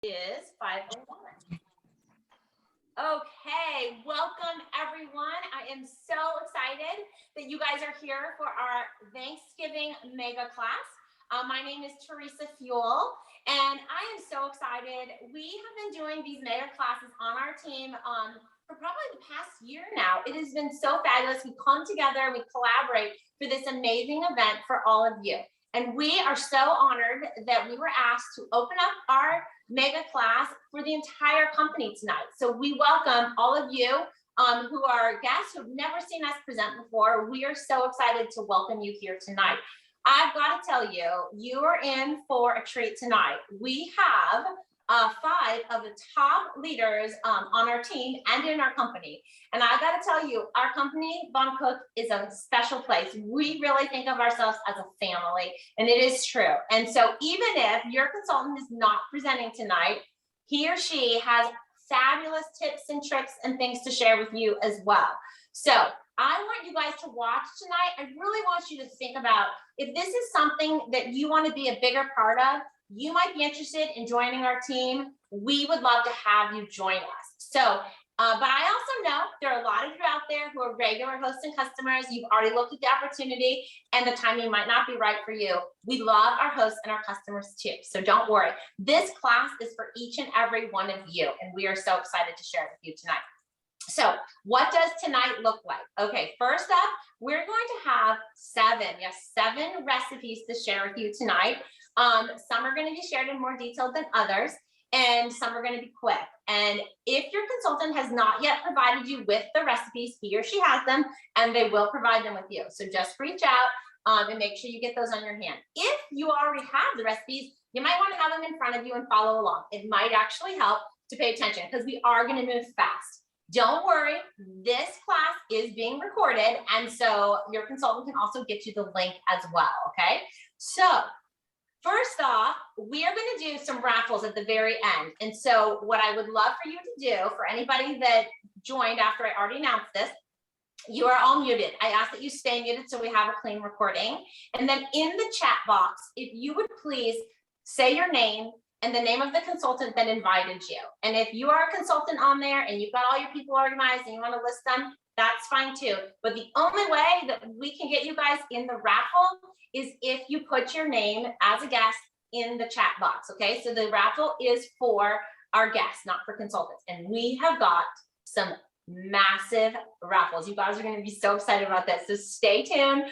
Is 5:01. Okay, welcome everyone. I am so excited that you guys are here for our Thanksgiving mega class. My name is Teresa Fuel, and I am so excited. We have been doing these mega classes on our team for probably the past year now. It has been so fabulous. We come together, we collaborate for this amazing event for all of you. And we are so honored that we were asked to open up our mega class for the entire company tonight. So we welcome all of you who are guests who've never seen us present before. We are so excited to welcome you here tonight. I've got to tell you, you are in for a treat tonight. We have 5 of the top leaders on our team and in our company. And I got to tell you, our company, Von Cook, is a special place. We really think of ourselves as a family, and it is true. And so even if your consultant is not presenting tonight, he or she has fabulous tips and tricks and things to share with you as well. So I want you guys to watch tonight. I really want you to think about if this is something that you want to be a bigger part of, you might be interested in joining our team. We would love to have you join us. So, but I also know there are a lot of you out there who are regular hosts and customers. You've already looked at the opportunity and the timing might not be right for you. We love our hosts and our customers too. So don't worry. This class is for each and every one of you. And we are so excited to share it with you tonight. So what does tonight look like? Okay, first up, we're going to have 7 recipes to share with you tonight. Some are going to be shared in more detail than others, and some are going to be quick. And if your consultant has not yet provided you with the recipes, he or she has them, and they will provide them with you. So just reach out and make sure you get those on your hand. If you already have the recipes, you might want to have them in front of you and follow along. It might actually help to pay attention because we are going to move fast. Don't worry, this class is being recorded, and so your consultant can also get you the link as well, okay? So first off, we are going to do some raffles at the very end. And so what I would love for you to do, for anybody that joined after I already announced this, you are all muted. I ask that you stay muted so we have a clean recording. And then in the chat box, if you would please say your name and the name of the consultant that invited you. And if you are a consultant on there and you've got all your people organized and you want to list them, that's fine too. But the only way that we can get you guys in the raffle is if you put your name as a guest in the chat box, okay? So the raffle is for our guests, not for consultants. And we have got some massive raffles. You guys are gonna be so excited about this. So stay tuned.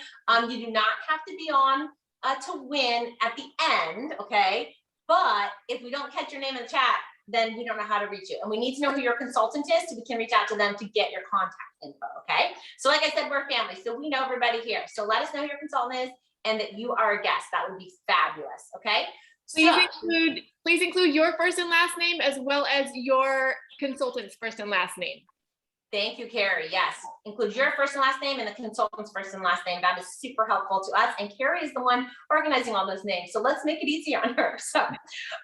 You do not have to be on to win at the end, okay? But if we don't catch your name in the chat, then we don't know how to reach you. And we need to know who your consultant is so we can reach out to them to get your contact info, okay? So like I said, we're a family, so we know everybody here. So let us know who your consultant is and that you are a guest. That would be fabulous, okay? Please include your first and last name as well as your consultant's first and last name. Thank you, Carrie. Yes, include your first and last name and the consultant's first and last name. That is super helpful to us. And Carrie is the one organizing all those names. So let's make it easy on her. So,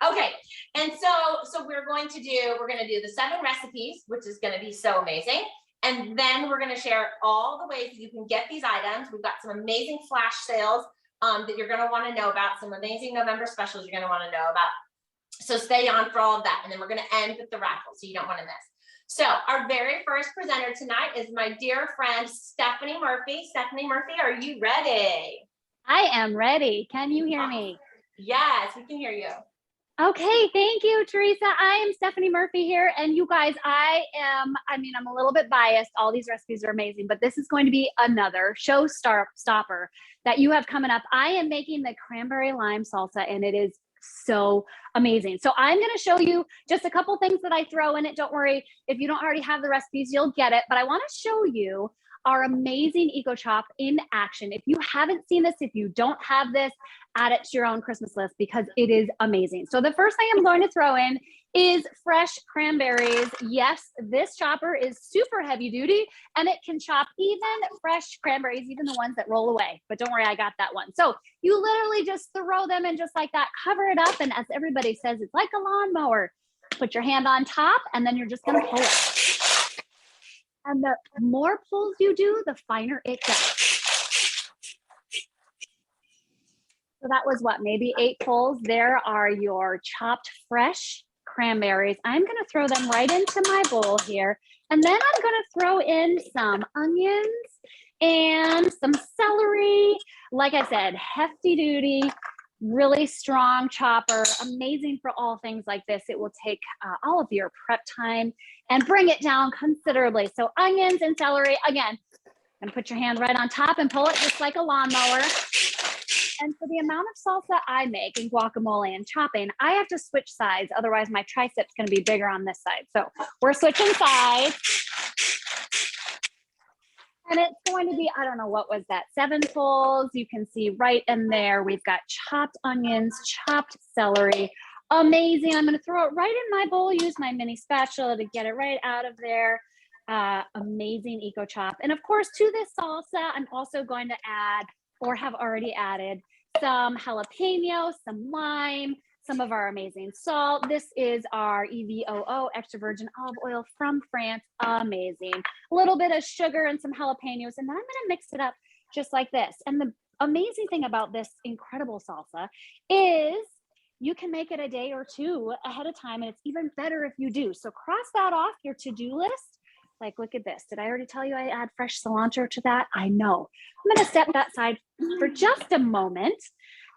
okay. And so we're going to do the 7 recipes, which is going to be so amazing. And then we're going to share all the ways that you can get these items. We've got some amazing flash sales that you're going to want to know about, some amazing November specials you're going to want to know about. So stay on for all of that. And then we're going to end with the raffle, so you don't want to miss. So our very first presenter tonight is my dear friend, Stephanie Murphy. Stephanie Murphy, are you ready? I am ready. Can you hear me? Yes, we can hear you. Okay, thank you, Teresa. I am Stephanie Murphy here. And you guys, I'm a little bit biased. All these recipes are amazing, but this is going to be another showstopper that you have coming up. I am making the cranberry lime salsa, and it is so amazing. So I'm going to show you just a couple things that I throw in it. Don't worry, if you don't already have the recipes, you'll get it. But I want to show you our amazing Eco Chop in action. If you haven't seen this, if you don't have this, add it to your own Christmas list because it is amazing. So the first thing I'm going to throw in is fresh cranberries. Yes, this chopper is super heavy duty and it can chop even fresh cranberries, even the ones that roll away. But don't worry, I got that one. So you literally just throw them in just like that, cover it up. And as everybody says, it's like a lawnmower. Put your hand on top and then you're just gonna pull it. And the more pulls you do, the finer it gets. So that was what, maybe 8 pulls. There are your chopped fresh cranberries. I'm going to throw them right into my bowl here. And then I'm going to throw in some onions and some celery. Like I said, hefty duty, really strong chopper, amazing for all things like this. It will take all of your prep time and bring it down considerably. So onions and celery, again, and put your hand right on top and pull it just like a lawnmower. And for the amount of salsa I make in guacamole and chopping, I have to switch sides. Otherwise my tricep's going to be bigger on this side. So we're switching sides. And it's going to be, I don't know, what was that? 7 pulls. You can see right in there, we've got chopped onions, chopped celery. Amazing. I'm going to throw it right in my bowl, use my mini spatula to get it right out of there. Amazing Eco Chop. And of course, to this salsa, I'm also going to add, or have already added, some jalapeno, some lime, some of our amazing salt. This is our EVOO, extra virgin olive oil from France. Amazing. A little bit of sugar and some jalapenos, and then I'm gonna mix it up just like this. And the amazing thing about this incredible salsa is you can make it a day or two ahead of time, and it's even better if you do. So cross that off your to-do list. Like, look at this. Did I already tell you I add fresh cilantro to that? I know. I'm gonna step that aside for just a moment.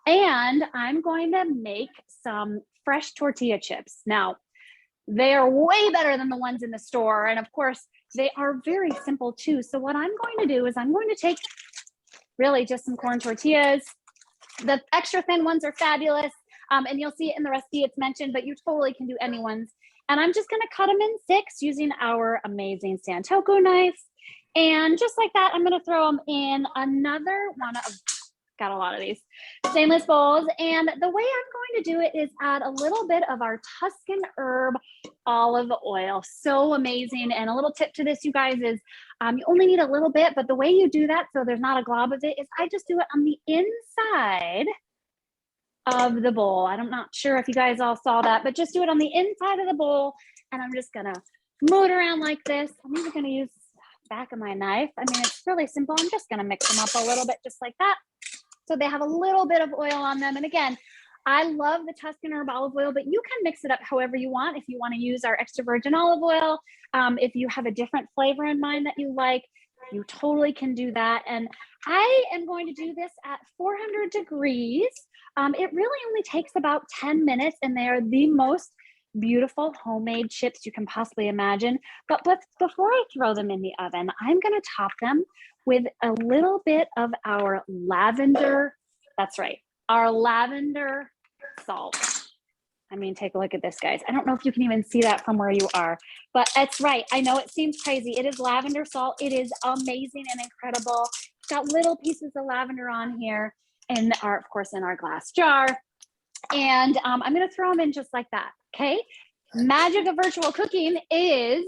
And I'm going to make some fresh tortilla chips. Now, they are way better than the ones in the store. And of course, they are very simple too. So what I'm going to do is I'm going to take really just some corn tortillas. The extra thin ones are fabulous. And you'll see it in the recipe, it's mentioned, but you totally can do any ones. And I'm just gonna cut them in 6 using our amazing Santoku knife. And just like that, I'm gonna throw them in another one of, got a lot of these stainless bowls. And the way I'm going to do it is add a little bit of our Tuscan herb olive oil. So amazing. And a little tip to this, you guys, is you only need a little bit, but the way you do that so there's not a glob of it is I just do it on the inside of the bowl. I'm not sure if you guys all saw that, but just do it on the inside of the bowl. And I'm just gonna move it around like this. I'm even gonna use the back of my knife. I mean, it's really simple. I'm just gonna mix them up a little bit just like that. So they have a little bit of oil on them. And again, I love the Tuscan herb olive oil, but you can mix it up however you want. If you want to use our extra virgin olive oil, if you have a different flavor in mind that you like, you totally can do that. And I am going to do this at 400 degrees. It really only takes about 10 minutes, and they are the most beautiful homemade chips you can possibly imagine. But before I throw them in the oven, I'm going to top them with a little bit of our lavender, that's right, our lavender salt. I mean, take a look at this, guys. I don't know if you can even see that from where you are, but it's right. I know it seems crazy. It is lavender salt. It is amazing and incredible. It's got little pieces of lavender on here, and of course, in our glass jar. And I'm going to throw them in just like that. Okay. Magic of virtual cooking is,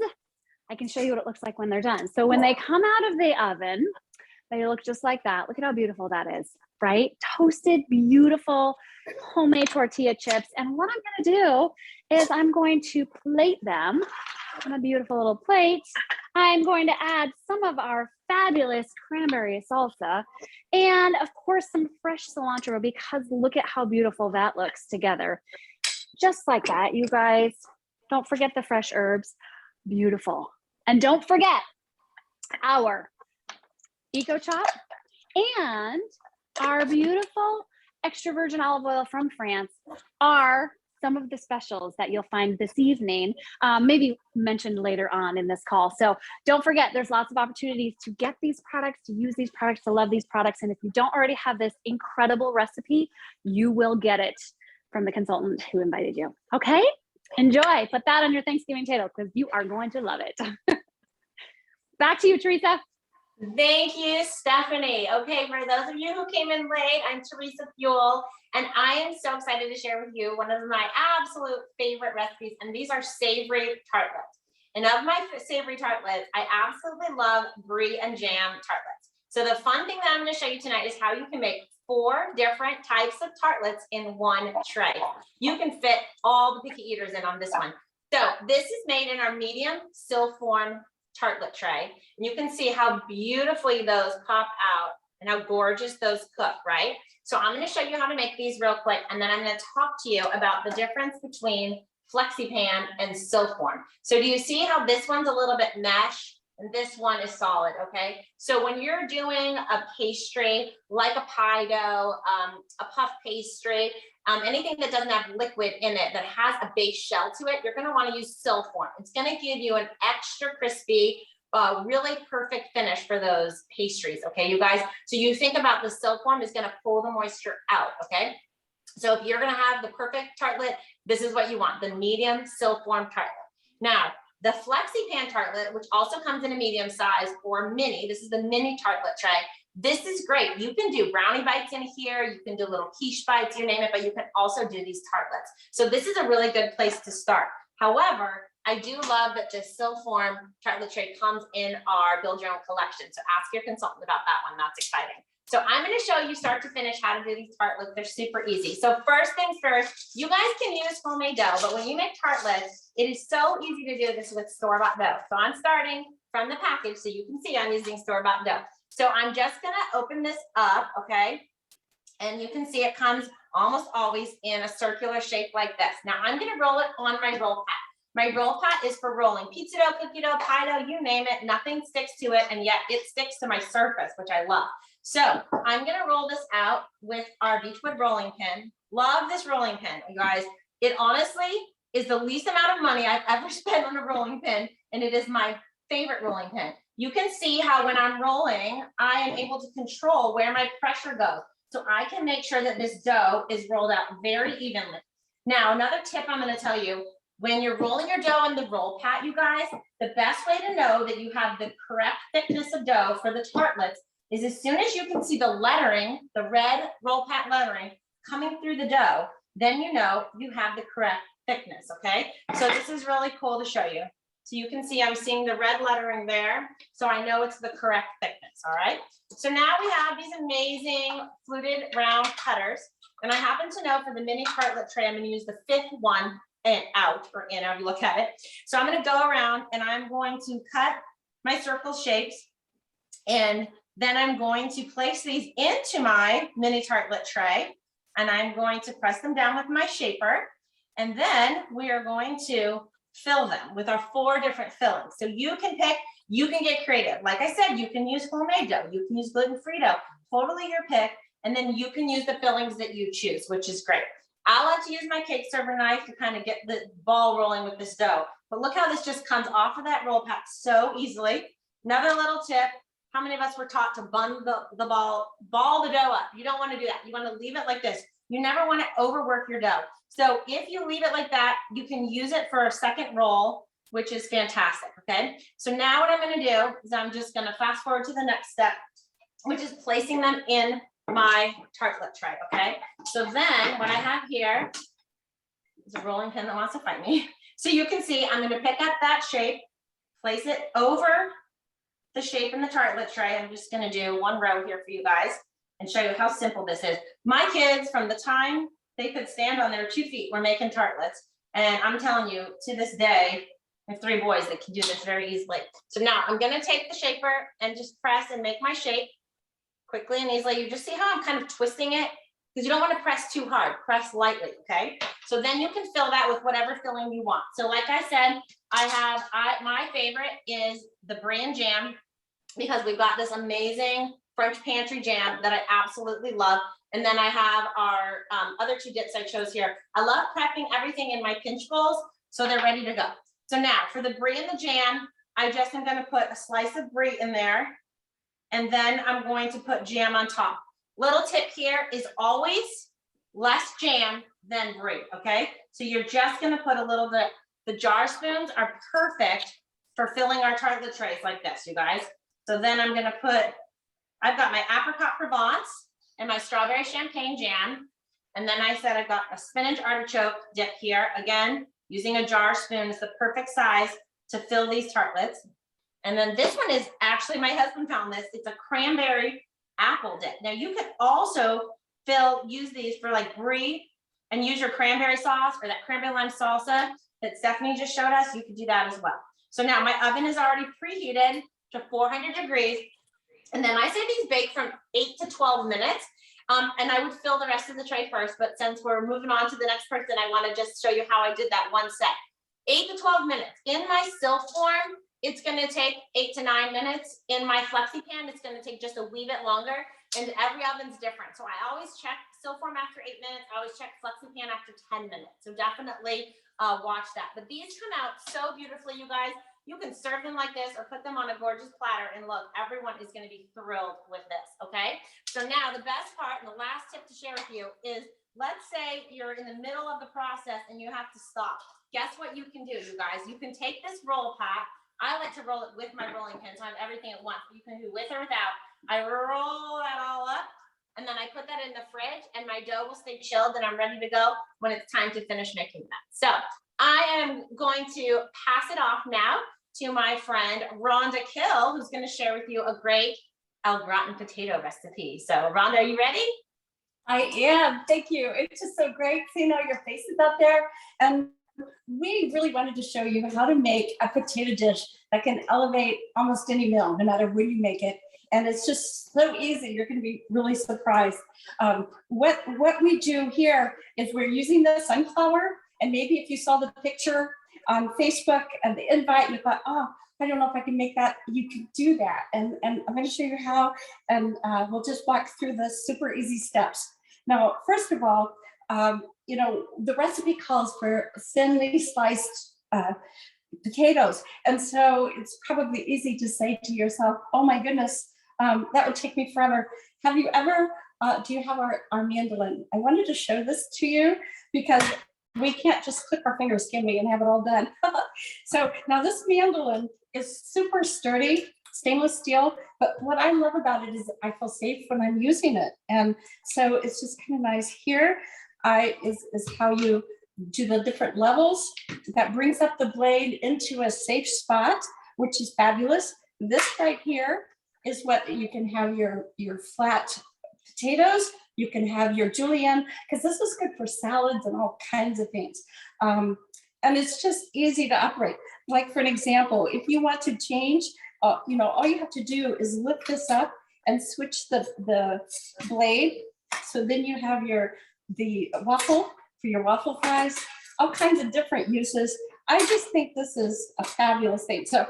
I can show you what it looks like when they're done. So when they come out of the oven, they look just like that. Look at how beautiful that is, right? Toasted, beautiful, homemade tortilla chips. And what I'm going to do is I'm going to plate them on a beautiful little plate. I'm going to add some of our fabulous cranberry salsa and of course some fresh cilantro, because look at how beautiful that looks together. Just like that, you guys. Don't forget the fresh herbs. Beautiful. And don't forget our Eco Chop and our beautiful extra virgin olive oil from France are some of the specials that you'll find this evening, maybe mentioned later on in this call. So don't forget, there's lots of opportunities to get these products, to use these products, to love these products. And if you don't already have this incredible recipe, you will get it from the consultant who invited you. Okay? Enjoy. Put that on your Thanksgiving table because you are going to love it. Back to you, Teresa. Thank you, Stephanie. Okay, for those of you who came in late, I'm Teresa Fuel, and I am so excited to share with you one of my absolute favorite recipes, and these are savory tartlets. And of my savory tartlets, I absolutely love brie and jam tartlets. So the fun thing that I'm going to show you tonight is how you can make 4 different types of tartlets in one tray. You can fit all the picky eaters in on this one. So this is made in our medium silform tartlet tray. And you can see how beautifully those pop out and how gorgeous those cook, right? So I'm going to show you how to make these real quick, and then I'm going to talk to you about the difference between Flexi Pan, and Silkworm. So do you see how this one's a little bit mesh and this one is solid, okay? So when you're doing a pastry, like a pie dough, a puff pastry, anything that doesn't have liquid in it that has a base shell to it, you're gonna wanna use Silkworm. It's gonna give you an extra crispy, really perfect finish for those pastries, okay, you guys? So you think about the Silkworm is gonna pull the moisture out, okay? So if you're gonna have the perfect tartlet, this is what you want, the medium Silkworm tartlet. Now, the Flexi Pan Tartlet, which also comes in a medium size or mini, this is the mini tartlet tray. This is great. You can do brownie bites in here, you can do little quiche bites, you name it, but you can also do these tartlets. So this is a really good place to start. However, I do love that this Silkworm tartlet tray comes in our build your own collection. So ask your consultant about that one, that's exciting. So I'm gonna show you start to finish how to do these tartlets. They're super easy. So first things first, you guys can use homemade dough, but when you make tartlets, it is so easy to do this with store-bought dough. So I'm starting from the package so you can see I'm using store-bought dough. So I'm just gonna open this up, okay? And you can see it comes almost always in a circular shape like this. Now I'm gonna roll it on my roll pat. My roll pat is for rolling pizza dough, cookie dough, pie dough, you name it, nothing sticks to it, and yet it sticks to my surface, which I love. So I'm gonna roll this out with our Beechwood rolling pin. Love this rolling pin, you guys. It honestly is the least amount of money I've ever spent on a rolling pin, and it is my favorite rolling pin. You can see how when I'm rolling, I am able to control where my pressure goes. So I can make sure that this dough is rolled out very evenly. Now, another tip I'm gonna tell you, when you're rolling your dough on the roll pat, you guys, the best way to know that you have the correct thickness of dough for the tartlets is as soon as you can see the lettering, the red roll pat lettering coming through the dough, then you know you have the correct thickness, okay? So this is really cool to show you. So you can see I'm seeing the red lettering there, so I know it's the correct thickness, all right? So now we have these amazing fluted round cutters, and I happen to know for the mini tartlet tray, I'm gonna use the 5th one and out or in, however you look at it. So I'm gonna go around and I'm going to cut my circle shapes, and then I'm going to place these into my mini tartlet tray, and I'm going to press them down with my shaper, and then we are going to fill them with our 4 different fillings. So you can pick, you can get creative. Like I said, you can use homemade dough, you can use gluten-free dough, totally your pick, and then you can use the fillings that you choose, which is great. I like to use my cake server knife to kind of get the ball rolling with this dough, but look how this just comes off of that roll pat so easily. Another little tip, how many of us were taught to ball the dough up? You don't want to do that. You want to leave it like this. You never want to overwork your dough. So if you leave it like that, you can use it for a second roll, which is fantastic, okay? So now what I'm going to do is I'm just going to fast forward to the next step, which is placing them in my tartlet tray, okay? So then what I have here is a rolling pin that wants to fight me. So you can see I'm going to pick up that shape, place it over the shape in the tartlet tray. I'm just going to do one row here for you guys and show you how simple this is. My kids, from the time they could stand on their 2 feet, were making tartlets. And I'm telling you, to this day, I have 3 boys that can do this very easily. So now I'm going to take the shaper and just press and make my shape quickly and easily. You just see how I'm kind of twisting it, because you don't want to press too hard, press lightly, okay? So then you can fill that with whatever filling you want. So like I said, my favorite is the brand jam, because we've got this amazing French pantry jam that I absolutely love. And then I have our other 2 dips I chose here. I love prepping everything in my pinch bowls so they're ready to go. So now for the brie and the jam, I just am going to put a slice of brie in there, and then I'm going to put jam on top. Little tip here is always less jam than brie, okay? So you're just going to put a little bit. The jar spoons are perfect for filling our tartlet trays like this, you guys. So then I'm going to put, I've got my apricot Provence and my strawberry champagne jam. And then I said I've got a spinach artichoke dip here. Again, using a jar spoon is the perfect size to fill these tartlets. And then this one is actually, my husband found this. It's a cranberry apple dip. Now you could also use these for like brie and use your cranberry sauce or that cranberry lime salsa that Stephanie just showed us. You could do that as well. So now my oven is already preheated to 400 degrees. And then I say these bake from 8 to 12 minutes. And I would fill the rest of the tray first, but since we're moving on to the next person, I want to just show you how I did that one set. 8 to 12 minutes. In my still form, it's going to take 8 to 9 minutes. In my Flexi Pan, it's going to take just a wee bit longer. And every oven's different. So I always check still form after 8 minutes. I always check Flexi Pan after 10 minutes. So definitely watch that. But these come out so beautifully, you guys. You can serve them like this or put them on a gorgeous platter. And look, everyone is going to be thrilled with this, okay? So now the best part and the last tip to share with you is, let's say you're in the middle of the process and you have to stop. Guess what you can do, you guys? You can take this roll pack. I like to roll it with my rolling pin, so I have everything at once. You can do with or without. I roll that all up, and then I put that in the fridge, and my dough will stay chilled, and I'm ready to go when it's time to finish making that. So I am going to pass it off now to my friend Rhonda Kill, who's going to share with you a great Gratin potato recipe. So Rhonda, are you ready? I am. Thank you. It's just so great seeing all your faces out there. And we really wanted to show you how to make a potato dish that can elevate almost any meal, no matter when you make it. And it's just so easy. You're going to be really surprised. What we do here is we're using the sunflower. And maybe if you saw the picture on Facebook and the invite, you thought, oh, I don't know if I can make that. You can do that. And I'm going to show you how. And we'll just walk through the super easy steps. Now, first of all, you know, the recipe calls for thinly sliced potatoes. And so it's probably easy to say to yourself, oh my goodness, that would take me forever. Have you ever, do you have our mandolin? I wanted to show this to you because we can't just click our fingers, can we, and have it all done. So now this mandolin is super sturdy, stainless steel, but what I love about it is I feel safe when I'm using it. And so it's just kind of nice here. Is how you do the different levels. That brings up the blade into a safe spot, which is fabulous. This right here is what you can have your flat potatoes. You can have your julienne, because this is good for salads and all kinds of things. And it's just easy to operate. Like for an example, if you want to change, you know, all you have to do is lift this up and switch the blade. So then you have the waffle for your waffle fries, all kinds of different uses. I just think this is a fabulous thing. So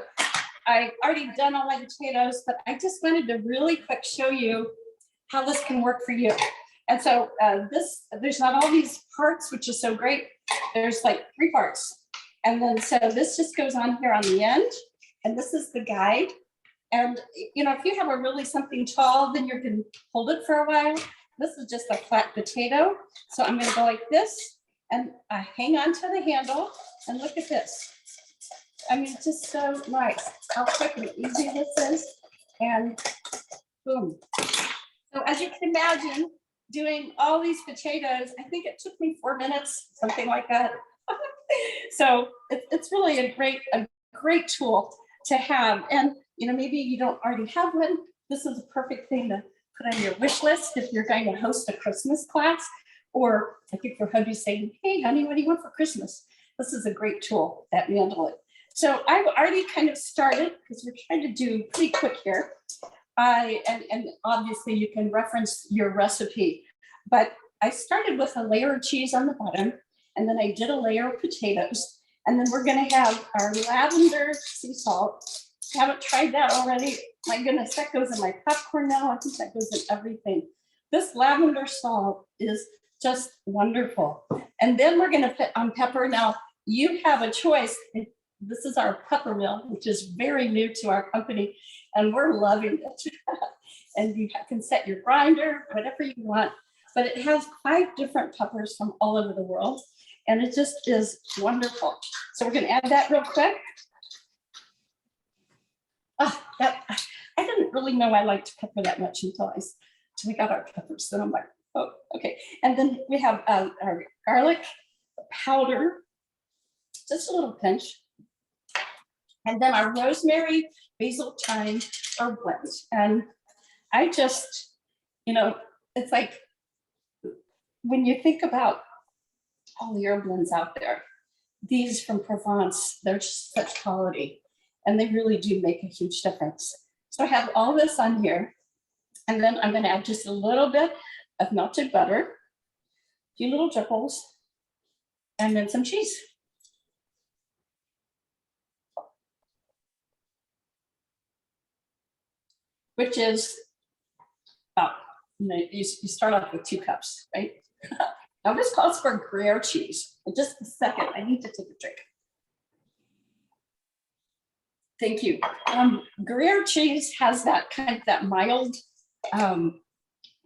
I already done all my potatoes, but I just wanted to really quick show you how this can work for you. And so there's not all these parts, which is so great. There's like 3 parts. And then so this just goes on here on the end. And this is the guide. And you know, if you have a really something tall, then you can hold it for a while. This is just a flat potato. So I'm going to go like this and hang on to the handle and look at this. I mean, it's just so nice how quick and easy this is. And boom. So as you can imagine, doing all these potatoes, I think it took me 4 minutes, something like that. So it's really a great tool to have. And you know, maybe you don't already have one. This is a perfect thing to put on your wish list if you're going to host a Christmas class, or I think your hubby's saying, hey honey, what do you want for Christmas? This is a great tool, that mandolin. So I've already kind of started, because we're trying to do pretty quick here. And obviously you can reference your recipe, but I started with a layer of cheese on the bottom, and then I did a layer of potatoes, and then we're gonna have our lavender sea salt. Haven't tried that already. My goodness, that goes in my popcorn now. I think that goes in everything. This lavender salt is just wonderful. And then we're gonna put on pepper. Now you have a choice. This is our Peppermill, which is very new to our company, and we're loving it. And you can set your grinder, whatever you want, but it has 5 different peppers from all over the world, and it just is wonderful. So we're gonna add that real quick. Oh, I didn't really know I liked pepper that much until we got our peppers. Then I'm like, oh, okay. And then we have our garlic powder, just a little pinch. And then our rosemary, basil, thyme herb blend. And I just, you know, it's like when you think about all the herb blends out there, these from Provence, they're just such quality. And they really do make a huge difference. So I have all this on here. And then I'm going to add just a little bit of melted butter, a few little dripples, and then some cheese. Which is you start off with 2 cups, right? Now this calls for Gruyere cheese. In just a second, I need to take a drink. Thank you. Gruyere cheese has that kind of that mild,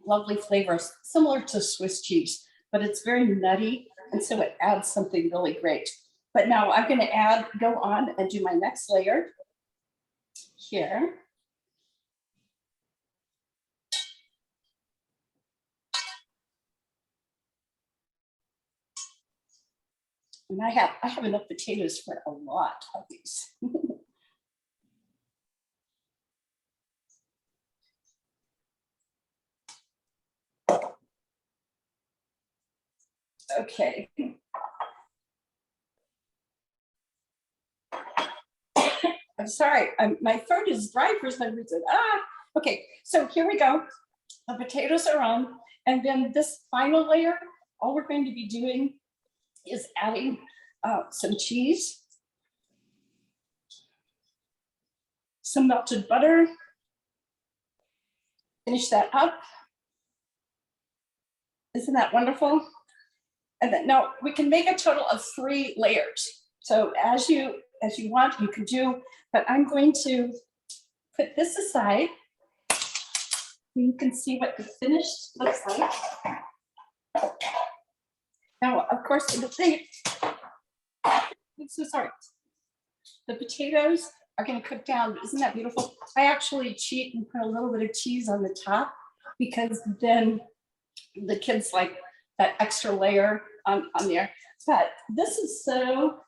lovely flavor, similar to Swiss cheese, but it's very nutty, and so it adds something really great. But now I'm going to go on and do my next layer here. And I have enough potatoes for a lot of these. Okay. I'm sorry, my throat is dry for some reason. Okay, so here we go. The potatoes are on, and then this final layer, all we're going to be doing is adding some cheese, some melted butter, finish that up. Isn't that wonderful? And then now we can make a total of 3 layers. So as you want, you can do, but I'm going to put this aside. You can see what the finished looks like. Now, of course, I'm so sorry. The potatoes are going to cook down. Isn't that beautiful? I actually cheat and put a little bit of cheese on the top because then the kids like that extra layer on there. But this is so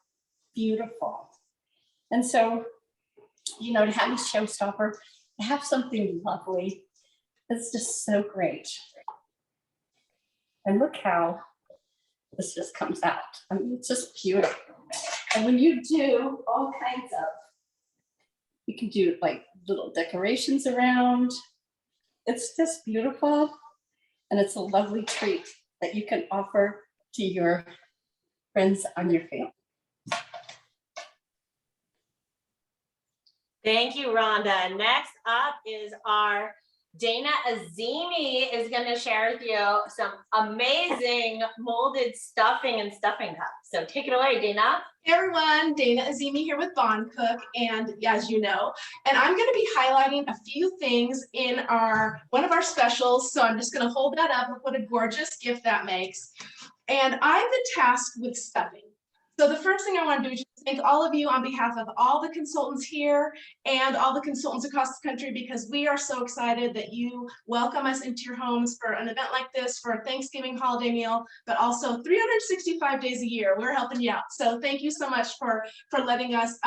beautiful. And so, you know, to have a showstopper, to have something lovely, it's just so great. And look how this just comes out. I mean, it's just beautiful. And when you do all kinds of, you can do like little decorations around. It's just beautiful. And it's a lovely treat that you can offer to your friends on your family. Thank you, Rhonda. Next up is our Dana Azimi is going to share with you some amazing molded stuffing and stuffing cups. So take it away, Dana. Hey everyone, Dana Azimi here with Bond Cook, and as you know, and I'm going to be highlighting a few things in one of our specials. So I'm just going to hold that up. Look what a gorgeous gift that makes. And I've been tasked with stuffing. So the first thing I want to do is just thank all of you on behalf of all the consultants here and all the consultants across the country, because we are so excited that you welcome us into your homes for an event like this, for a Thanksgiving holiday meal, but also 365 days a year. We're helping you out. So thank you so much for letting us,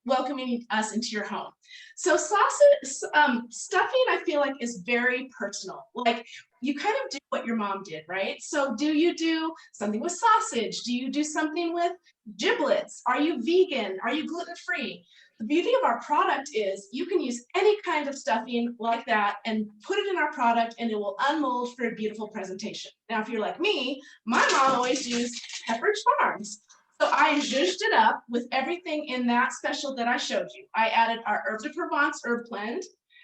welcoming us into your home. So stuffing, I feel like, is very personal. Like, you kind of do what your mom did, right? So do you do something with sausage? Do you do something with giblets? Are you vegan? Are you gluten-free? The beauty of our product is you can use any kind of stuffing like that and put it in our product, and it will unmold for a beautiful presentation. Now, if you're like me, my mom always used Pepperidge Farms. So I zhuzhed it up with everything in that special that I showed you. I added our Herb de Provence herb blend.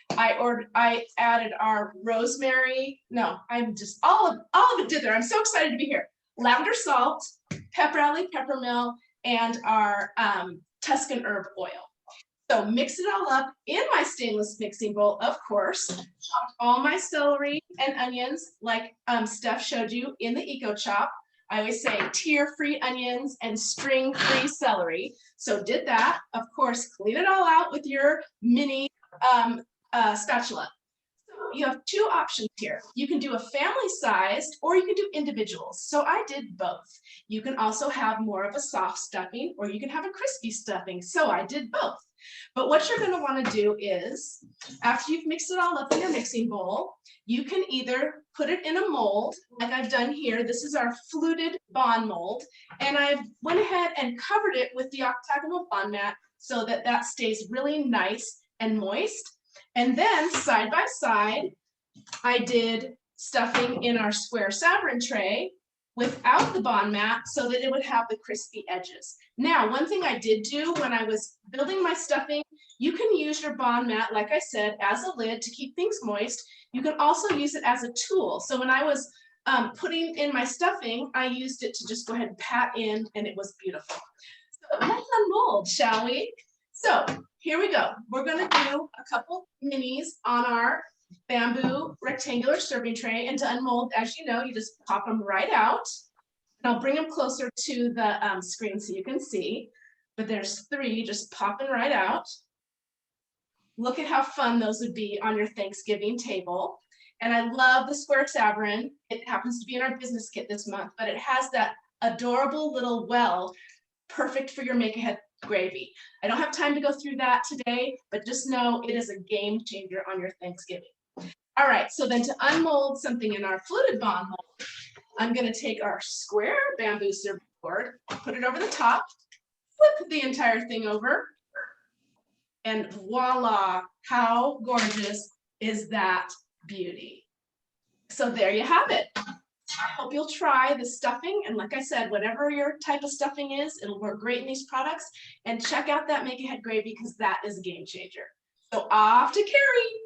I added our rosemary. No, I'm just all of it did there. I'm so excited to be here. Lavender salt, peppermill, and our Tuscan herb oil. So mix it all up in my stainless mixing bowl, of course. Chopped all my celery and onions like Steph showed you in the Eco Chop. I always say tear-free onions and string-free celery. So did that. Of course, clean it all out with your mini spatula. So you have 2 options here. You can do a family-sized or you can do individuals. So I did both. You can also have more of a soft stuffing or you can have a crispy stuffing. So I did both. But what you're going to want to do is, after you've mixed it all up in your mixing bowl, you can either put it in a mold, like I've done here. This is our fluted bond mold, and I went ahead and covered it with the octagonal bond mat so that that stays really nice and moist. And then side by side, I did stuffing in our square Savory tray without the bond mat so that it would have the crispy edges. Now, one thing I did do when I was building my stuffing, you can use your bond mat, like I said, as a lid to keep things moist. You can also use it as a tool. So when I was putting in my stuffing, I used it to just go ahead and pat in, and it was beautiful. So let's unmold, shall we? So here we go. We're gonna do a couple minis on our bamboo rectangular serving tray, and to unmold, as you know, you just pop them right out. And I'll bring them closer to the screen so you can see, but there's 3 just popping right out. Look at how fun those would be on your Thanksgiving table. And I love the square Savory. It happens to be in our business kit this month, but it has that adorable little well, perfect for your make-ahead gravy. I don't have time to go through that today, but just know it is a game changer on your Thanksgiving. All right, so then to unmold something in our fluted bond mold, I'm gonna take our square bamboo serving board, put it over the top, flip the entire thing over, and voila, how gorgeous is that beauty? So there you have it. I hope you'll try the stuffing, and like I said, whatever your type of stuffing is, it'll work great in these products. And check out that make-ahead gravy because that is a game changer. So off to Carrie.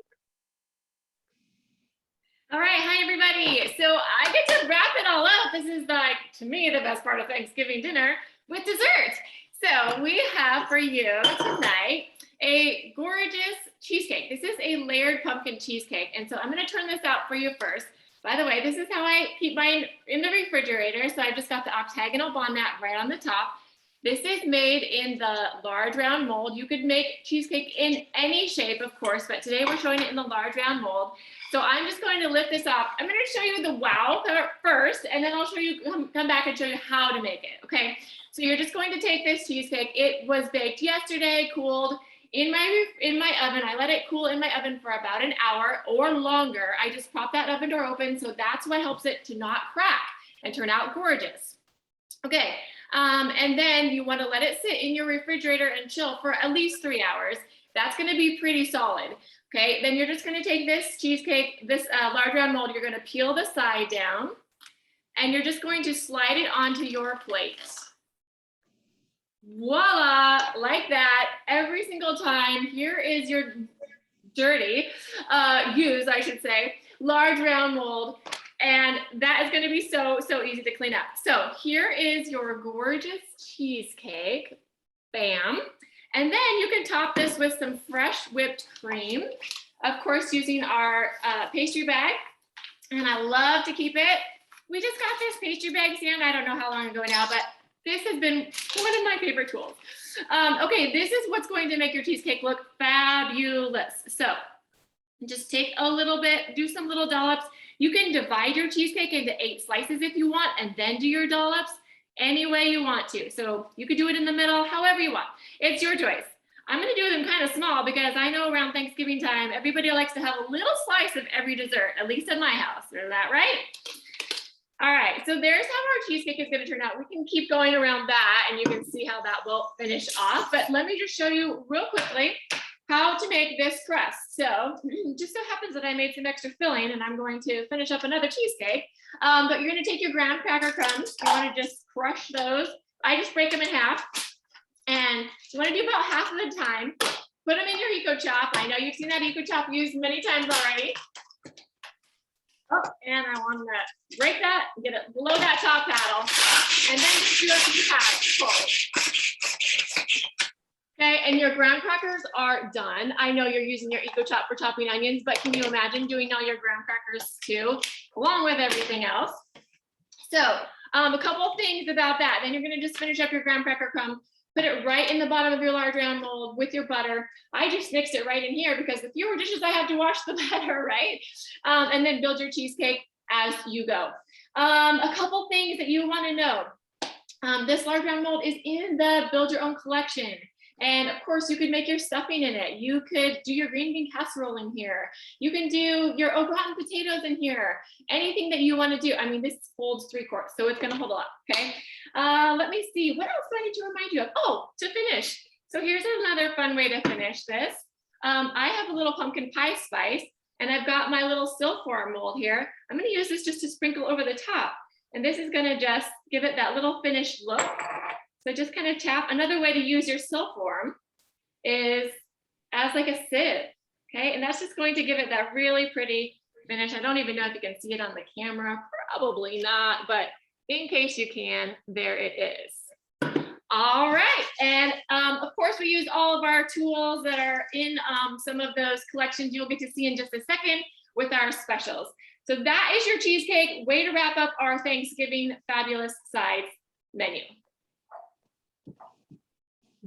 All right, hi everybody. So I get to wrap it all up. This is like, to me, the best part of Thanksgiving dinner with dessert. So we have for you tonight a gorgeous cheesecake. This is a layered pumpkin cheesecake. And so I'm gonna turn this out for you first. By the way, this is how I keep mine in the refrigerator. So I just got the octagonal bond mat right on the top. This is made in the large round mold. You could make cheesecake in any shape, of course, but today we're showing it in the large round mold. So I'm just going to lift this up. I'm going to show you the wow part first, and then I'll show you, come back and show you how to make it, okay? So you're just going to take this cheesecake. It was baked yesterday, cooled in my oven. I let it cool in my oven for about an hour or longer. I just prop that oven door open, so that's what helps it to not crack and turn out gorgeous. Okay, and then you want to let it sit in your refrigerator and chill for at least 3 hours. That's going to be pretty solid. Okay, then you're just going to take this cheesecake, this large round mold, you're going to peel the side down, and you're just going to slide it onto your plate. Voila, like that, every single time. Here is your dirty, used, I should say, large round mold. And that is going to be so easy to clean up. So here is your gorgeous cheesecake. Bam. And then you can top this with some fresh whipped cream. Of course, using our pastry bag. And I love to keep it. We just got this pastry bag, Sam, I don't know how long ago now, but this has been one of my favorite tools. Okay, this is what's going to make your cheesecake look fabulous. So just take a little bit, do some little dollops. You can divide your cheesecake into 8 slices if you want, and then do your dollops any way you want to. So you could do it in the middle, however you want. It's your choice. I'm gonna do them kind of small because I know around Thanksgiving time, everybody likes to have a little slice of every dessert, at least in my house. Isn't that right? All right, so there's how our cheesecake is gonna turn out. We can keep going around that and you can see how that will finish off. But let me just show you real quickly how to make this crust. So just so happens that I made some extra filling and I'm going to finish up another cheesecake. But you're gonna take your graham cracker crumbs. You wanna just crush those. I just break them in half. And you wanna do about half of the time. Put them in your Eco Chop. I know you've seen that Eco Chop used many times already. Oh, and I want to break that, get it below that top paddle, and then just do a few paddles. Okay, and your graham crackers are done. I know you're using your Eco Chop for chopping onions, but can you imagine doing all your graham crackers too, along with everything else? So a couple of things about that. Then you're going to just finish up your graham cracker crumb. Put it right in the bottom of your large round mold with your butter. I just mixed it right in here because the fewer dishes I have to wash, the better, right? And then build your cheesecake as you go. A couple things that you want to know. This large round mold is in the Build Your Own collection. And of course, you could make your stuffing in it. You could do your green bean casserole in here. You can do your au gratin potatoes in here. Anything that you want to do. I mean, this holds 3 quarts, so it's going to hold a lot, okay? Let me see. What else do I need to remind you of? Oh, to finish. So here's another fun way to finish this. I have a little pumpkin pie spice, And I've got my little silkworm mold here. I'm gonna use this just to sprinkle over the top. And this is gonna just give it that little finished look. So just kind of tap. Another way to use your silkworm is as like a sieve, okay? And that's just going to give it that really pretty finish. I don't even know if you can see it on the camera, probably not, but in case you can, there it is. All right, and of course we use all of our tools that are in some of those collections you'll get to see in just a second with our specials. So that is your cheesecake. Way to wrap up our Thanksgiving fabulous sides menu.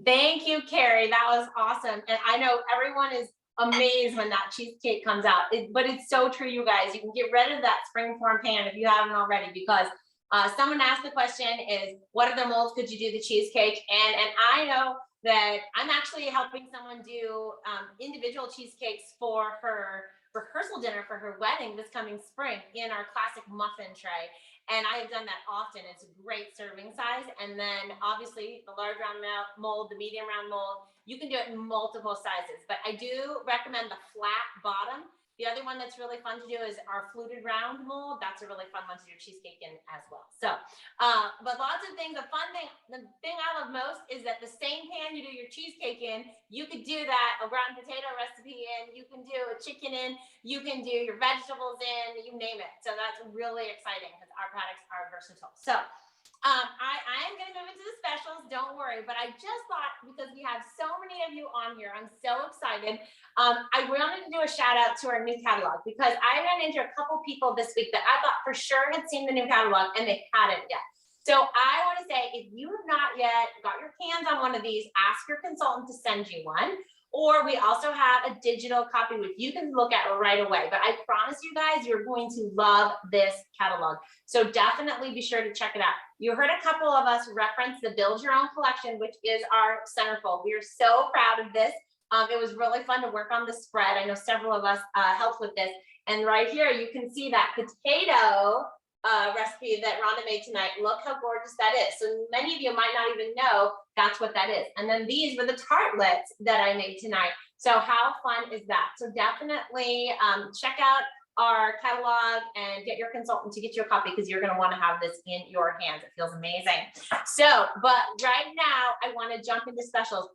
Thank you, Carrie. That was awesome. And I know everyone is amazed when that cheesecake comes out, but it's so true, you guys. You can get rid of that springform pan if you haven't already, because someone asked the question is, what other molds could you do the cheesecake? And I know that I'm actually helping someone do individual cheesecakes for her rehearsal dinner for her wedding this coming spring in our classic muffin tray. And I have done that often. It's a great serving size. And then obviously the large round mold, the medium round mold, you can do it in multiple sizes, but I do recommend the flat bottom. The other one that's really fun to do is our fluted round mold. That's a really fun one to do cheesecake in as well. So, but lots of things. The thing I love most is that the same pan you do your cheesecake in, you could do that a gratin potato recipe in, you can do a chicken in, you can do your vegetables in, you name it. So that's really exciting because our products are versatile. So I am going to move into the specials, don't worry, but I just thought, because we have so many of you on here, I'm so excited. I wanted to do a shout out to our new catalog, because I ran into a couple people this week that I thought for sure had seen the new catalog and they hadn't yet. So I want to say, if you have not yet got your hands on one of these, ask your consultant to send you one. Or we also have a digital copy which you can look at right away. But I promise you guys, you're going to love this catalog. So definitely be sure to check it out. You heard a couple of us reference the Build Your Own collection, which is our centerfold. We are so proud of this. It was really fun to work on the spread. I know several of us helped with this. And right here, you can see that potato recipe that Rhonda made tonight. Look how gorgeous that is. So many of you might not even know that's what that is. And then these were the tartlets that I made tonight. So how fun is that? So definitely check out our catalog and get your consultant to get you a copy, because you're going to want to have this in your hands. It feels amazing. So, but right now I want to jump into specials.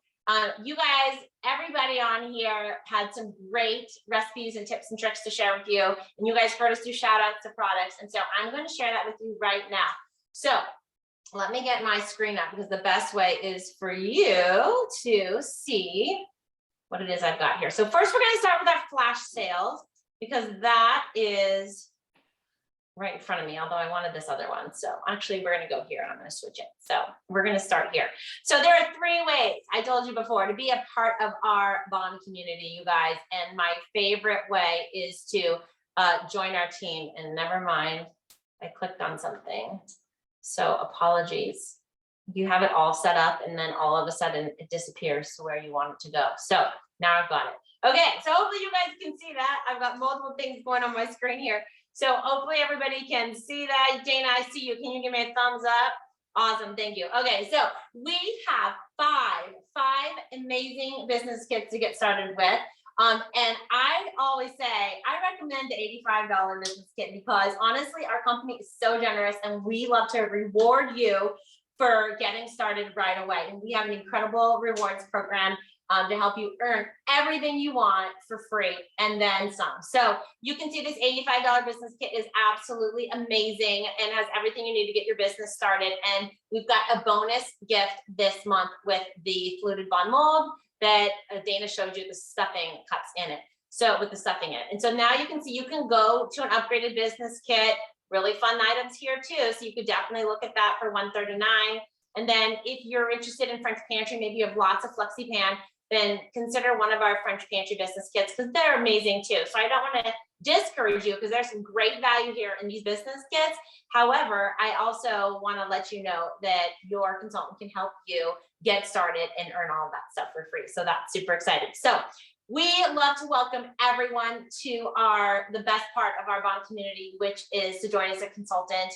You guys, everybody on here had some great recipes and tips and tricks to share with you. And you guys heard us do shout outs to products. And so I'm going to share that with you right now. So let me get my screen up, because the best way is for you to see what it is I've got here. So first we're going to start with our flash sales, because that is right in front of me, although I wanted this other one. So actually we're going to go here and I'm going to switch it. So we're going to start here. So there are 3 ways, I told you before, to be a part of our bond community, you guys. And my favorite way is to join our team. And never mind, I clicked on something. So apologies. You have it all set up and then all of a sudden it disappears to where you want it to go. So now I've got it. Okay, so hopefully you guys can see that. I've got multiple things going on my screen here. So hopefully everybody can see that. Dana, I see you. Can you give me a thumbs up? Awesome, thank you. Okay, so we have five amazing business kits to get started with. And I always say, I recommend the $85 business kit, because honestly, our company is so generous and we love to reward you for getting started right away. And we have an incredible rewards program to help you earn everything you want for free and then some. So you can see this $85 business kit is absolutely amazing and has everything you need to get your business started. And we've got a bonus gift this month with the fluted bun mold that Dana showed you the stuffing cups in it. So with the stuffing in it. And so now you can see you can go to an upgraded business kit, really fun items here too. So you could definitely look at that for $139. And then if you're interested in French pantry, maybe you have lots of Flexi Pan, then consider one of our French pantry business kits, because they're amazing too. So I don't want to discourage you, because there's some great value here in these business kits. However, I also want to let you know that your consultant can help you get started and earn all of that stuff for free. So that's super exciting. So we love to welcome everyone to the best part of our bond community, which is to join as a consultant.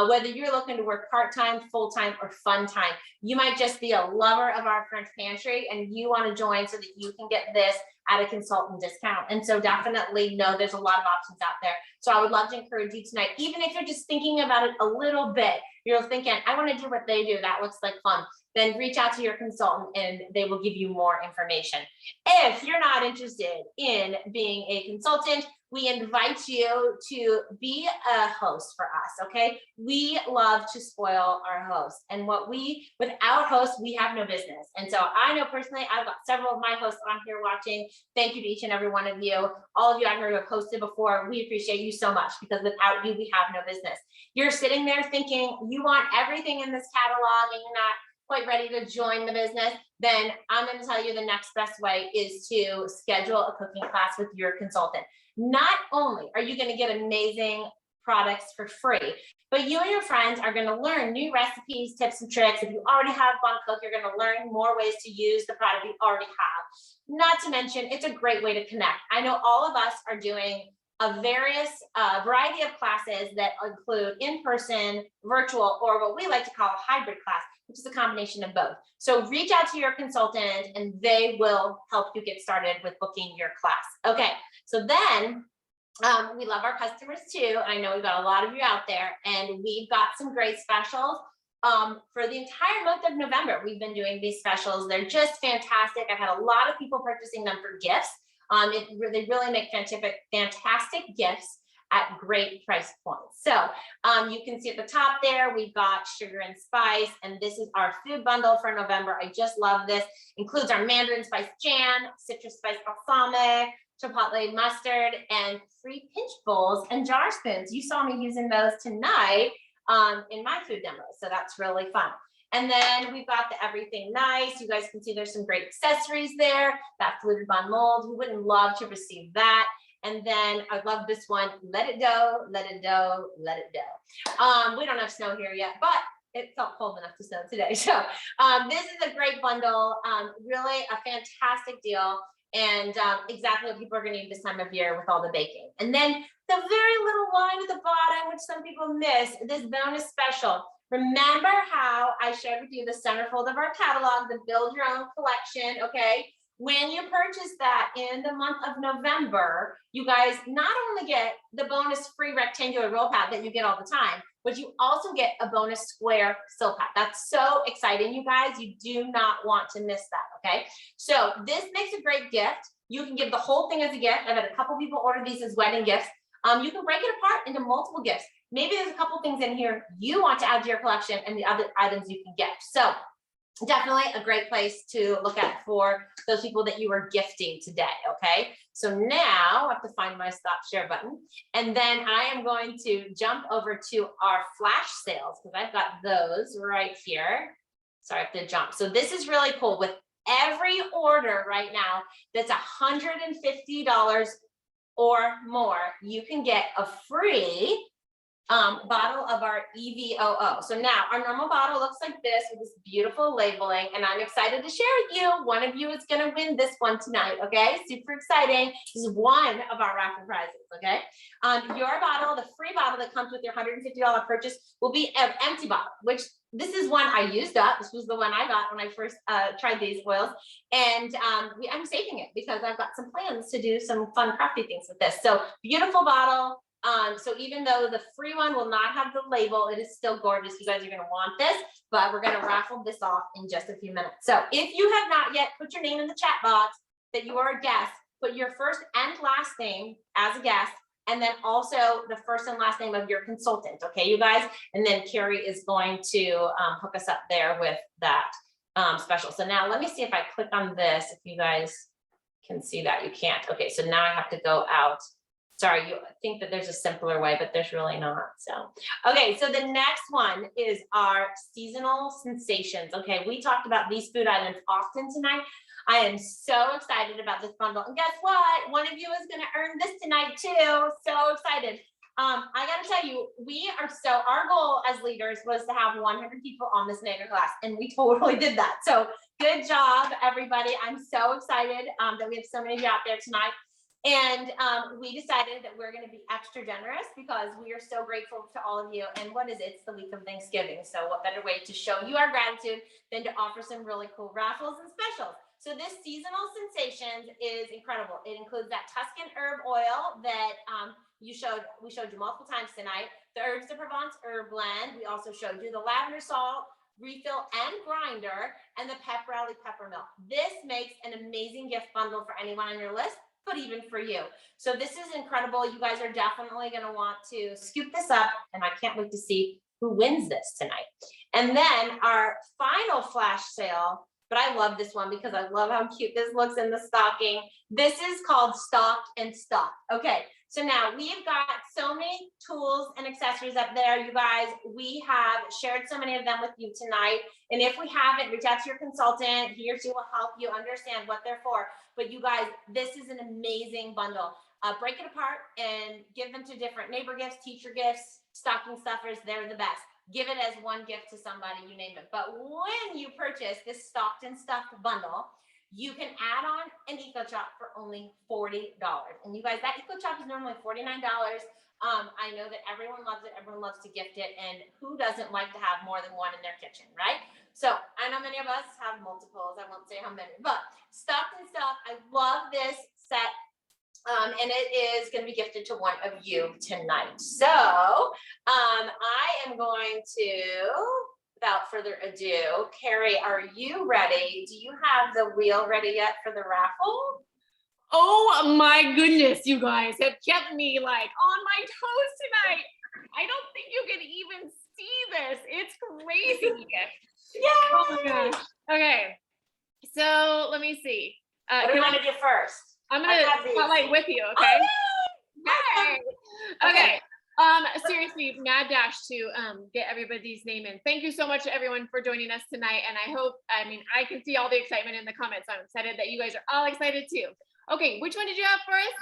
Whether you're looking to work part-time, full-time, or fun time, you might just be a lover of our French pantry and you want to join so that you can get this at a consultant discount. And so definitely know there's a lot of options out there. So I would love to encourage you tonight, even if you're just thinking about it a little bit, you're thinking, I want to do what they do, that looks like fun, then reach out to your consultant and they will give you more information. If you're not interested in being a consultant, we invite you to be a host for us, okay? We love to spoil our hosts. And without hosts, we have no business. And so I know personally, I've got several of my hosts on here watching. Thank you to each and every one of you. All of you I've heard have hosted before. We appreciate you so much because without you, we have no business. You're sitting there thinking you want everything in this catalog and you're not quite ready to join the business, then I'm going to tell you the next best way is to schedule a cooking class with your consultant. Not only are you going to get amazing products for free, but you and your friends are going to learn new recipes, tips, and tricks. If you already have Bon Cook, you're going to learn more ways to use the product you already have. Not to mention, it's a great way to connect. I know all of us are doing a variety of classes that include in-person, virtual, or what we like to call a hybrid class, which is a combination of both. So reach out to your consultant and they will help you get started with booking your class. Okay, so then we love our customers too. And I know we've got a lot of you out there and we've got some great specials. For the entire month of November, we've been doing these specials. They're just fantastic. I've had a lot of people purchasing them for gifts. They really make fantastic gifts at great price points. So you can see at the top there, we've got sugar and spice, and this is our food bundle for November. I just love this. Includes our mandarin spice jam, citrus spice balsamic, chipotle mustard, and free pinch bowls and jar spoons. You saw me using those tonight in my food demo, so that's really fun. And then we've got the everything nice. You guys can see there's some great accessories there. That fluted bun mold, who wouldn't love to receive that? And then I love this one, let it dough, let it dough, let it dough. We don't have snow here yet, but it felt cold enough to snow today. So this is a great bundle, really a fantastic deal, and exactly what people are gonna need this time of year with all the baking. And then the very little line at the bottom, which some people miss, this bonus special. Remember how I shared with you the centerfold of our catalog, the build your own collection, okay? When you purchase that in the month of November, you guys not only get the bonus free rectangular roll pad that you get all the time, but you also get a bonus square sill pad. That's so exciting, you guys. You do not want to miss that, okay? So this makes a great gift. You can give the whole thing as a gift. I've had a couple people order these as wedding gifts. You can break it apart into multiple gifts. Maybe there's a couple things in here you want to add to your collection and the other items you can gift. So definitely a great place to look at for those people that you are gifting today, okay? So now I have to find my stop share button. And then I am going to jump over to our flash sales because I've got those right here. Sorry, I have to jump. So this is really cool. With every order right now that's $150 or more, you can get a free bottle of our EVOO. So now our normal bottle looks like this with this beautiful labeling, and I'm excited to share with you. One of you is going to win this one tonight, okay? Super exciting. This is one of our raffle prizes, okay? Your bottle, the free bottle that comes with your $150 purchase, will be an empty bottle, which this is one I used up. This was the one I got when I first tried these oils, and I'm saving it because I've got some plans to do some fun crafty things with this. So beautiful bottle. So even though the free one will not have the label, it is still gorgeous. You guys are going to want this, but we're going to raffle this off in just a few minutes. So if you have not yet put your name in the chat box that you are a guest, put your first and last name as a guest, and then also the first and last name of your consultant. Okay, you guys, and then Carrie is going to hook us up there with that special. So now let me see if I click on this, if you guys can see that. You can't. Okay, so now I have to go out. Sorry, you think that there's a simpler way, but there's really not. So, okay, so the next one is our seasonal sensations. Okay, we talked about these food items often tonight. I am so excited about this bundle. And guess what? One of you is going to earn this tonight too. So excited. I got to tell you, our goal as leaders was to have 100 people on this mega class, and we totally did that. So good job, everybody. I'm so excited that we have so many of you out there tonight. And we decided that we're going to be extra generous because we are so grateful to all of you. And what is it? It's the week of Thanksgiving. So what better way to show you our gratitude than to offer some really cool raffles and specials. So this seasonal sensations is incredible. It includes that Tuscan herb oil that we showed you multiple times tonight. The Herbes de Provence herb blend. We also showed you the lavender salt refill and grinder, and the Peppermill. This makes an amazing gift bundle for anyone on your list, but even for you. So this is incredible. You guys are definitely going to want to scoop this up, and I can't wait to see who wins this tonight. And then our final flash sale, but I love this one because I love how cute this looks in the stocking. This is called Stocked and Stuffed. Okay, so now we've got so many tools and accessories up there, you guys. We have shared so many of them with you tonight. And if we haven't, reach out to your consultant. He or she will help you understand what they're for. But you guys, this is an amazing bundle. Break it apart and give them to different neighbor gifts, teacher gifts, stocking stuffers. They're the best. Give it as one gift to somebody, you name it. But when you purchase this Stocked and Stuffed bundle, you can add on an Eco Chop for only $40. And you guys, that Eco Chop is normally $49. I know that everyone loves it. Everyone loves to gift it. And who doesn't like to have more than one in their kitchen, right? So I know many of us have multiples. I won't say how many, but Stocked and Stuffed, I love this set. And it is going to be gifted to one of you tonight. So I am going to, without further ado, Carrie, are you ready? Do you have the wheel ready yet for the raffle? Oh my goodness, you guys have kept me like on my toes tonight. I don't think you can even see this. It's crazy. Yay! Oh my gosh. Okay, so let me see. What do you want to do first? I'm gonna spotlight with you, okay? Okay. Okay. Seriously, mad dash to get everybody's name in. Thank you so much to everyone for joining us tonight. And I hope, I can see all the excitement in the comments. So I'm excited that you guys are all excited too. Okay, which one did you have first?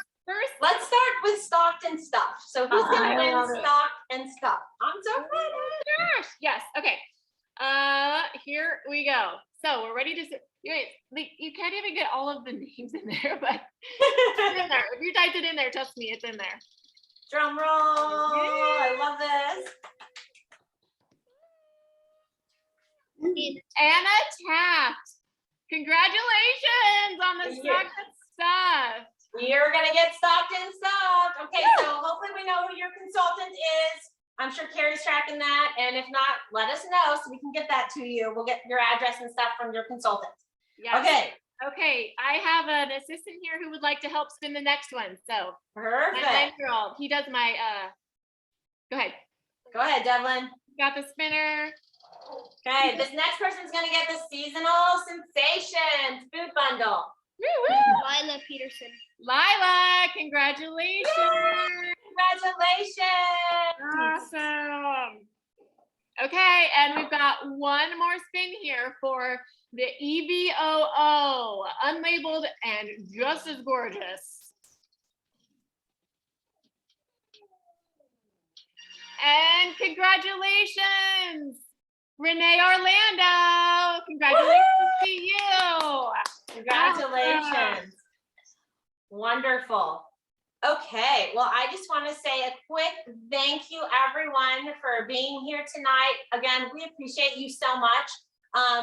Let's start with Stocked and Stuffed. So who's gonna I win love it. Stocked and Stuffed? I'm so ready. Gosh, yes, okay. Here we go. So we're ready to see. You can't even get all of the names in there, but it's in there. If you typed it in there, trust me, it's in there. Drum roll. I love this. Anna Taft. Congratulations on the Stocked and Stuffed. You're gonna get Stocked and Stuffed. Okay, so hopefully we know who your consultant is. I'm sure Carrie's tracking that, and if not, let us know so we can get that to you. We'll get your address and stuff from your consultant. Yes. Okay. I have an assistant here who would like to help spin the next one. So Perfect. my 9-year-old, he does my go ahead. Go ahead, Devlin. Got the spinner. Okay, this next person's gonna get the Seasonal Sensations food bundle. Lila Peterson. Lila, congratulations. Congratulations. Awesome. Okay, and we've got one more spin here for the EVOO, unlabeled and just as gorgeous. And congratulations, Renee Orlando. Congratulations to you. Congratulations. Wonderful. Okay, well, I just want to say a quick thank you, everyone, for being here tonight. Again, we appreciate you so much.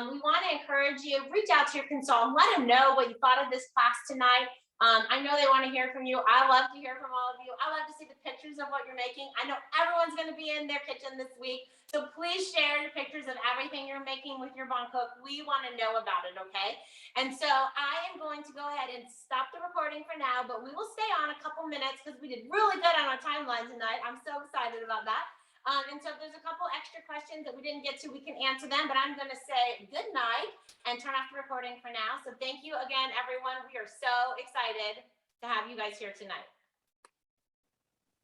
We want to encourage you, reach out to your consultant, let them know what you thought of this class tonight. I know they want to hear from you. I love to hear from all of you. I love to see the pictures of what you're making. I know everyone's going to be in their kitchen this week, so please share your pictures of everything you're making with your Bon Cook. We want to know about it, okay? And so I am going to go ahead and stop the recording for now, but we will stay on a couple minutes because we did really good on our timeline tonight. I'm so excited about that. And so if there's a couple extra questions that we didn't get to, we can answer them, but I'm going to say good night and turn off the recording for now. So thank you again, everyone. We are so excited to have you guys here tonight.